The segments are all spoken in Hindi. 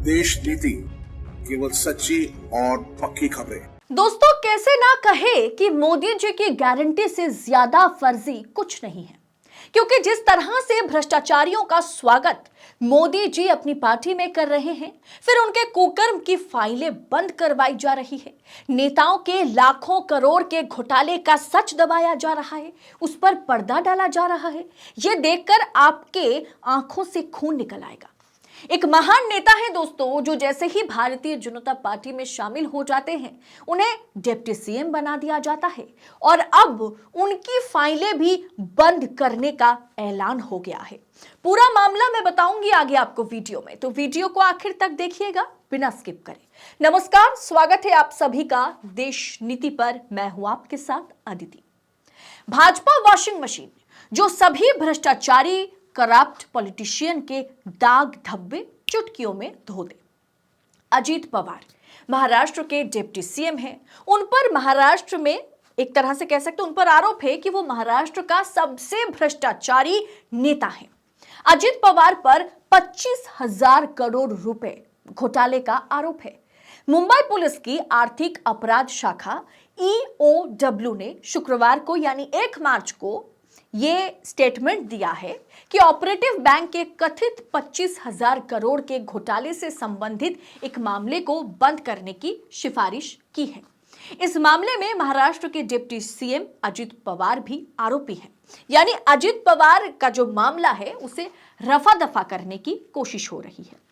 देश नीति, केवल सच्ची और पक्की खबरें। दोस्तों, कैसे ना कहे कि मोदी जी की गारंटी से ज्यादा फर्जी कुछ नहीं है, क्योंकि जिस तरह से भ्रष्टाचारियों का स्वागत मोदी जी अपनी पार्टी में कर रहे हैं, फिर उनके कुकर्म की फाइलें बंद करवाई जा रही है, नेताओं के लाखों करोड़ के घोटाले का सच दबाया जा रहा है, उस पर पर्दा डाला जा रहा है, यह देखकर आपके आंखों से खून निकल आएगा। एक महान नेता है दोस्तों, जो जैसे ही भारतीय जनता पार्टी में शामिल हो जाते हैं, उन्हें डिप्टी सीएम बना दिया जाता है और अब उनकी फाइलें भी बंद करने का ऐलान हो गया है। पूरा मामला मैं बताऊंगी आगे आपको वीडियो में, तो वीडियो को आखिर तक देखिएगा बिना स्किप करे। नमस्कार, स्वागत है आप सभी का देश नीति पर। मैं हूं आपके साथ अदिति। भाजपा वॉशिंग मशीन जो सभी भ्रष्टाचारी करप्ट पॉलिटिशियन के दाग धब्बे चुटकियों में धो दे। अजीत पवार महाराष्ट्र के डिप्टी सीएम हैं। उन पर महाराष्ट्र में एक तरह से कह सकते हैं, उन पर आरोप है कि वो महाराष्ट्र का सबसे भ्रष्टाचारी नेता है। अजीत पवार पर 25,000 करोड़ रुपए घोटाले का आरोप है। मुंबई पुलिस की आर्थिक अपराध शाखा EOW ने शुक्रवार को यानी 1 मार्च को ये स्टेटमेंट दिया है कि ऑपरेटिव बैंक के कथित 25,000 करोड़ के घोटाले से संबंधित एक मामले को बंद करने की सिफारिश की है। इस मामले में महाराष्ट्र के डिप्टी सीएम अजित पवार भी आरोपी हैं। यानी अजित पवार का जो मामला है उसे रफा दफा करने की कोशिश हो रही है।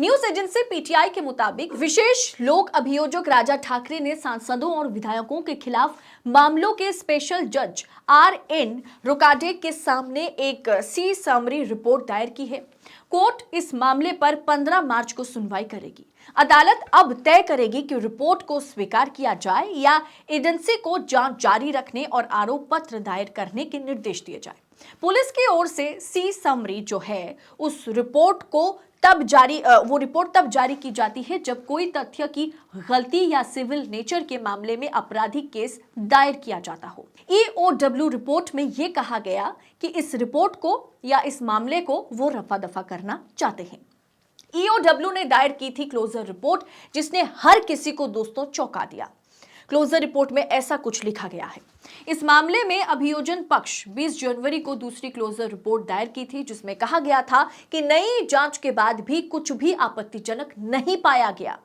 न्यूज एजेंसी पीटीआई के मुताबिक विशेष लोक अभियोजक राजा ठाकरे ने सांसदों और विधायकों के खिलाफ मामलों के स्पेशल जज RN रोकाडे के सामने एक सी समरी रिपोर्ट दायर की है। कोर्ट इस मामले पर 15 मार्च को सुनवाई करेगी। अदालत अब तय करेगी कि रिपोर्ट को स्वीकार किया जाए या एजेंसी को जांच जारी रखने और आरोप पत्र दायर करने के निर्देश दिए जाए। पुलिस की ओर से सी समरी जो है उस रिपोर्ट को वो रिपोर्ट तब जारी की जाती है जब कोई तथ्य की गलती या सिविल नेचर के मामले में आपराधिक केस दायर किया जाता हो। EOW रिपोर्ट में यह कहा गया कि इस रिपोर्ट को या इस मामले को वो रफा दफा करना चाहते हैं। EOW ने दायर की थी क्लोजर रिपोर्ट, जिसने हर किसी को दोस्तों चौंका दिया। क्लोजर रिपोर्ट में ऐसा कुछ लिखा गया है। इस मामले में अभियोजन पक्ष 20 जनवरी को दूसरी क्लोजर रिपोर्ट दायर की थी, जिसमें कहा गया था कि नई जांच के बाद भी कुछ भी आपत्तिजनक नहीं पाया गया।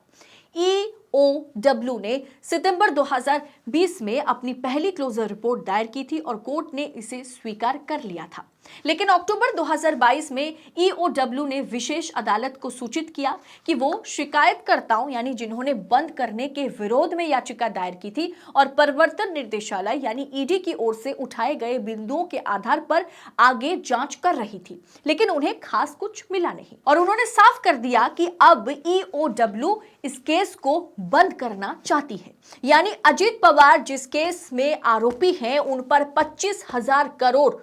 EOW ने सितंबर 2020 में अपनी पहली क्लोजर रिपोर्ट दायर की थी और कोर्ट ने इसे स्वीकार कर लिया था। लेकिन अक्टूबर 2022 में EOW ने विशेष अदालत को सूचित किया कि वो शिकायतकर्ताओं यानी जिन्होंने बंद करने के विरोध में याचिका दायर की थी और प्रवर्तन निर्देशालय यानी ED की ओर से उठाए गए बिंदुओं के आधार पर आगे जांच कर रही थी, लेकिन उन्हें खास कुछ मिला नहीं और उन्होंने साफ कर दिया कि अब EOW इस केस को बंद करना चाहती है। यानी अजीत पवार जिस केस में आरोपी हैं, उन पर 25,000 करोड़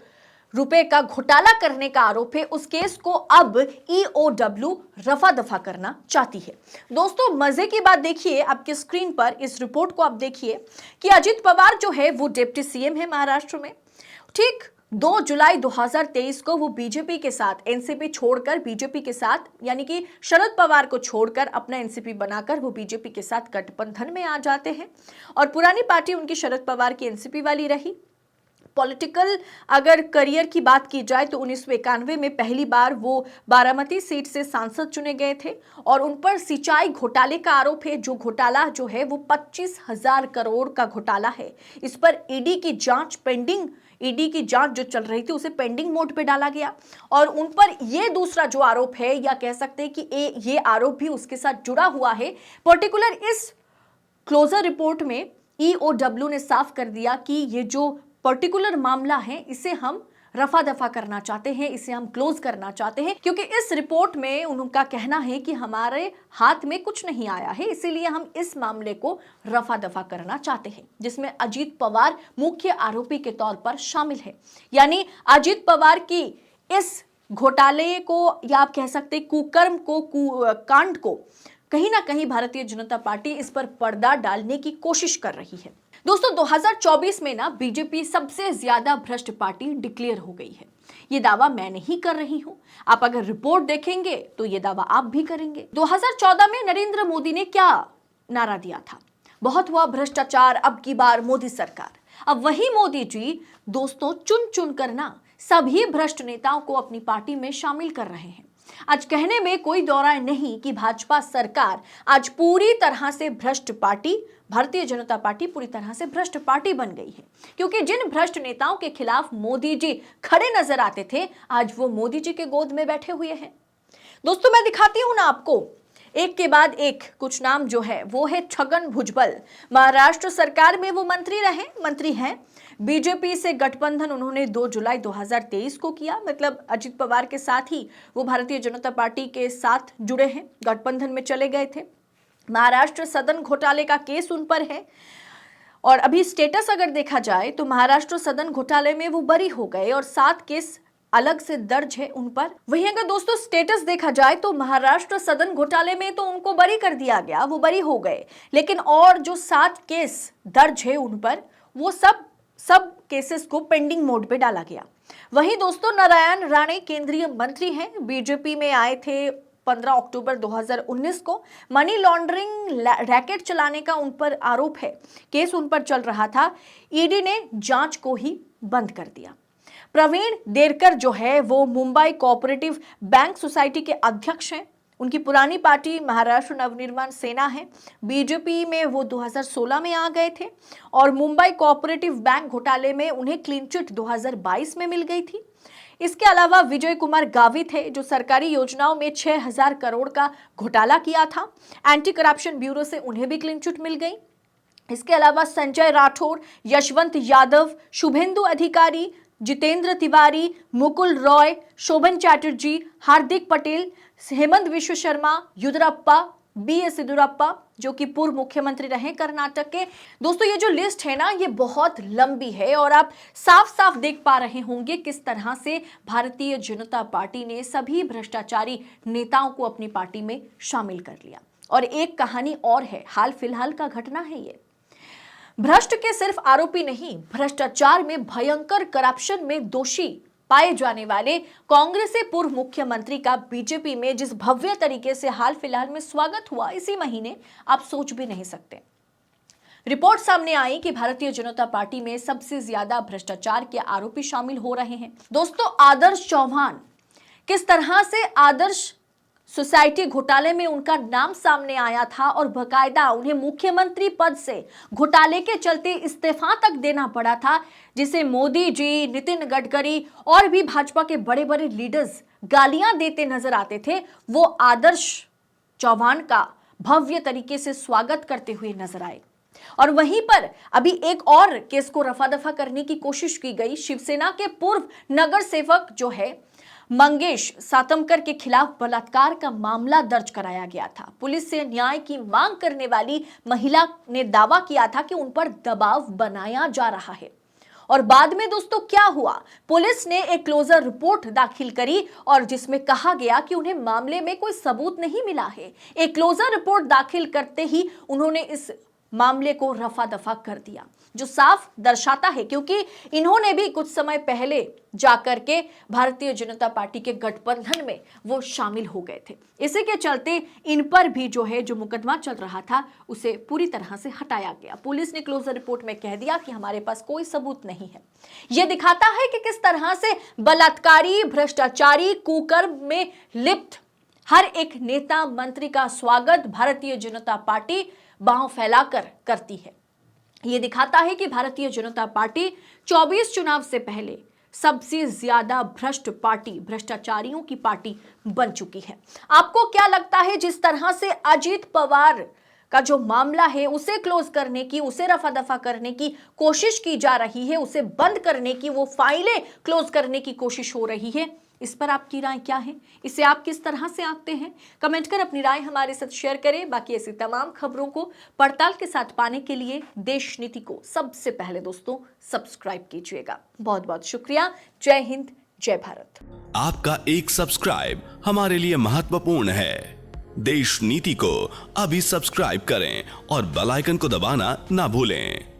रुपए का घोटाला करने का आरोप है। उस केस को अब EOW रफा दफा करना चाहती है। दोस्तों, मजे की बात देखिए, आपके स्क्रीन पर इस रिपोर्ट को आप देखिए कि अजित पवार जो है वो डिप्टी सीएम है महाराष्ट्र में। ठीक 2 जुलाई 2023 को वो बीजेपी के साथ एनसीपी छोड़कर बीजेपी के साथ यानी कि शरद पवार को छोड़कर अपना एनसीपी बनाकर वो बीजेपी के साथ गठबंधन में आ जाते हैं और पुरानी पार्टी उनकी शरद पवार की एनसीपी वाली रही। पॉलिटिकल अगर करियर की बात की जाए तो 1991 में पहली बार वो बारामती सीट से सांसद चुने गए थे और उन पर सिंचाई घोटाले का आरोप है। जो घोटाला जो है वो 25,000 करोड़ का घोटाला है। इस पर ED की जांच जो चल रही थी उसे पेंडिंग मोड पे डाला गया और उन पर ये दूसरा जो आरोप है या कह सकते हैं कि ये आरोप भी उसके साथ जुड़ा हुआ है। पर्टिकुलर इस क्लोजर रिपोर्ट में EOW ने साफ कर दिया कि ये जो पर्टिकुलर मामला है इसे हम रफा दफा करना चाहते हैं, इसे हम क्लोज करना चाहते हैं, क्योंकि इस रिपोर्ट में उनका कहना है कि हमारे हाथ में कुछ नहीं आया है, इसीलिए हम इस मामले को रफा दफा करना चाहते हैं, जिसमें अजीत पवार मुख्य आरोपी के तौर पर शामिल है। यानी अजीत पवार की इस घोटाले को या आप कह सकते कुकर्म को कांड को कहीं ना कहीं भारतीय जनता पार्टी इस पर पर्दा डालने की कोशिश कर रही है। दोस्तों 2024 में ना बीजेपी सबसे ज्यादा भ्रष्ट पार्टी डिक्लेयर हो गई है। ये दावा मैं नहीं कर रही हूं। आप अगर रिपोर्ट देखेंगे तो ये दावा आप भी करेंगे। 2014 में नरेंद्र मोदी ने क्या नारा दिया था? बहुत हुआ भ्रष्टाचार, अब की बार मोदी सरकार। अब वही मोदी जी दोस्तों चुन चुन करना सभी भ्रष्ट नेताओं को अपनी पार्टी में शामिल कर रहे हैं। आज कहने में कोई दो राय नहीं कि भाजपा सरकार आज पूरी तरह से भ्रष्ट पार्टी, भारतीय जनता पार्टी पूरी तरह से भ्रष्ट पार्टी बन गई है। क्योंकि जिन भ्रष्ट नेताओं के खिलाफ मोदी जी खड़े नजर आते थे, आज वो मोदी जी के गोद में बैठे हुए हैं। दोस्तों मैं दिखाती हूं ना आपको एक के बाद एक कुछ नाम जो है वो है छगन भुजबल। महाराष्ट्र सरकार में वो मंत्री हैं। बीजेपी से गठबंधन उन्होंने 2 जुलाई 2023 को किया, मतलब अजित पवार के साथ ही वो भारतीय जनता पार्टी के साथ जुड़े हैं, गठबंधन में चले गए थे। महाराष्ट्र सदन घोटाले का केस उन पर है और अभी स्टेटस अगर देखा जाए तो महाराष्ट्र सदन घोटाले में वो बरी हो गए और 7 केस अलग से दर्ज है उन पर। वहीं अगर दोस्तों स्टेटस देखा जाए तो महाराष्ट्र सदन घोटाले में तो उनको बरी कर दिया गया, वो बरी हो गए, लेकिन और जो 7 केस दर्ज है उन पर वो सब केसेस को पेंडिंग मोड पे डाला गया। वहीं दोस्तों नारायण राणे केंद्रीय मंत्री हैं, बीजेपी में आए थे 15 अक्टूबर 2019 को। मनी लॉन्ड्रिंग रैकेट चलाने का उन पर आरोप है, केस उन पर चल रहा था, ईडी ने जांच को ही बंद कर दिया। प्रवीण देरकर जो है वो मुंबई कोऑपरेटिव बैंक सोसाइटी के अध्यक्ष हैं। उनकी पुरानी पार्टी महाराष्ट्र नवनिर्माण सेना है। बीजेपी में वो 2016 में आ गए थे और मुंबई कोऑपरेटिव बैंक घोटाले में उन्हें क्लीन चिट 2022 में मिल गई थी। इसके अलावा विजय कुमार गावित है जो सरकारी योजनाओं में 6000 करोड़ का घोटाला किया था। एंटी करप्शन ब्यूरो से उन्हें भी क्लीन चिट मिल गई। इसके अलावा संजय राठौर, यशवंत यादव, शुभेंदु अधिकारी, जितेंद्र तिवारी, मुकुल रॉय, शोभन चैटर्जी, हार्दिक पटेल, हेमंत विश्व शर्मा, युदरप्पा, BS येदियुरप्पा जो कि पूर्व मुख्यमंत्री रहे कर्नाटक के। दोस्तों ये जो लिस्ट है ना ये बहुत लंबी है और आप साफ साफ देख पा रहे होंगे किस तरह से भारतीय जनता पार्टी ने सभी भ्रष्टाचारी नेताओं को अपनी पार्टी में शामिल कर लिया। और एक कहानी और है, हाल फिलहाल का घटना है ये। भ्रष्ट के सिर्फ आरोपी नहीं, भ्रष्टाचार में भयंकर करप्शन में दोषी पाए जाने वाले कांग्रेस के पूर्व मुख्यमंत्री का बीजेपी में जिस भव्य तरीके से हाल फिलहाल में स्वागत हुआ इसी महीने, आप सोच भी नहीं सकते। रिपोर्ट सामने आई कि भारतीय जनता पार्टी में सबसे ज्यादा भ्रष्टाचार के आरोपी शामिल हो रहे हैं। दोस्तों आदर्श चौहान, किस तरह से आदर्श सोसाइटी घोटाले में उनका नाम सामने आया था और बकायदा उन्हें मुख्यमंत्री पद से घोटाले के चलते इस्तीफा तक देना पड़ा था, जिसे मोदी जी, नितिन गडकरी और भी भाजपा के बड़े बड़े लीडर्स गालियां देते नजर आते थे। वो आदर्श चौहान का भव्य तरीके से स्वागत करते हुए नजर आए। और वहीं पर अभी एक और केस को रफा दफा करने की कोशिश की गई। शिवसेना के पूर्व नगर सेवक जो है मंगेश सातमकर के खिलाफ बलात्कार का मामला दर्ज कराया गया था। पुलिस से न्याय की मांग करने वाली महिला ने दावा किया था कि उन पर दबाव बनाया जा रहा है। और बाद में दोस्तों क्या हुआ, पुलिस ने एक क्लोजर रिपोर्ट दाखिल करी और जिसमें कहा गया कि उन्हें मामले में कोई सबूत नहीं मिला है। एक क्लोजर रिपोर्ट दाखिल करते ही उन्होंने इस मामले को रफा दफा कर दिया, जो साफ दर्शाता है क्योंकि इन्होंने भी कुछ समय पहले जाकर के भारतीय जनता पार्टी के गठबंधन में वो शामिल हो गए थे। इसी के चलते इन पर भी जो है जो मुकदमा चल रहा था उसे पूरी तरह से हटाया गया। पुलिस ने क्लोजर रिपोर्ट में कह दिया कि हमारे पास कोई सबूत नहीं है। यह दिखाता है कि किस तरह से बलात्कारी, भ्रष्टाचारी, कुकर्म में लिप्त हर एक नेता मंत्री का स्वागत भारतीय जनता पार्टी बाहों फैलाकर करती है। यह दिखाता है कि भारतीय जनता पार्टी 24 चुनाव से पहले सबसे ज्यादा भ्रष्ट पार्टी, भ्रष्टाचारियों की पार्टी बन चुकी है। आपको क्या लगता है जिस तरह से अजित पवार का जो मामला है उसे क्लोज करने की, उसे रफा दफा करने की कोशिश की जा रही है, उसे बंद करने की, वो फाइलें क्लोज करने की कोशिश हो रही है, इस पर आपकी राय क्या है? इसे आप किस तरह से आंकते हैं? कमेंट कर अपनी राय हमारे साथ शेयर करें। बाकी ऐसी तमाम खबरों को पड़ताल के साथ पाने के लिए देश नीति को सबसे पहले दोस्तों सब्सक्राइब कीजिएगा। बहुत बहुत शुक्रिया। जय हिंद, जय भारत। आपका एक सब्सक्राइब हमारे लिए महत्वपूर्ण है। देश नीति को अभी सब्सक्राइब करें और बेल आइकन को दबाना ना भूलें।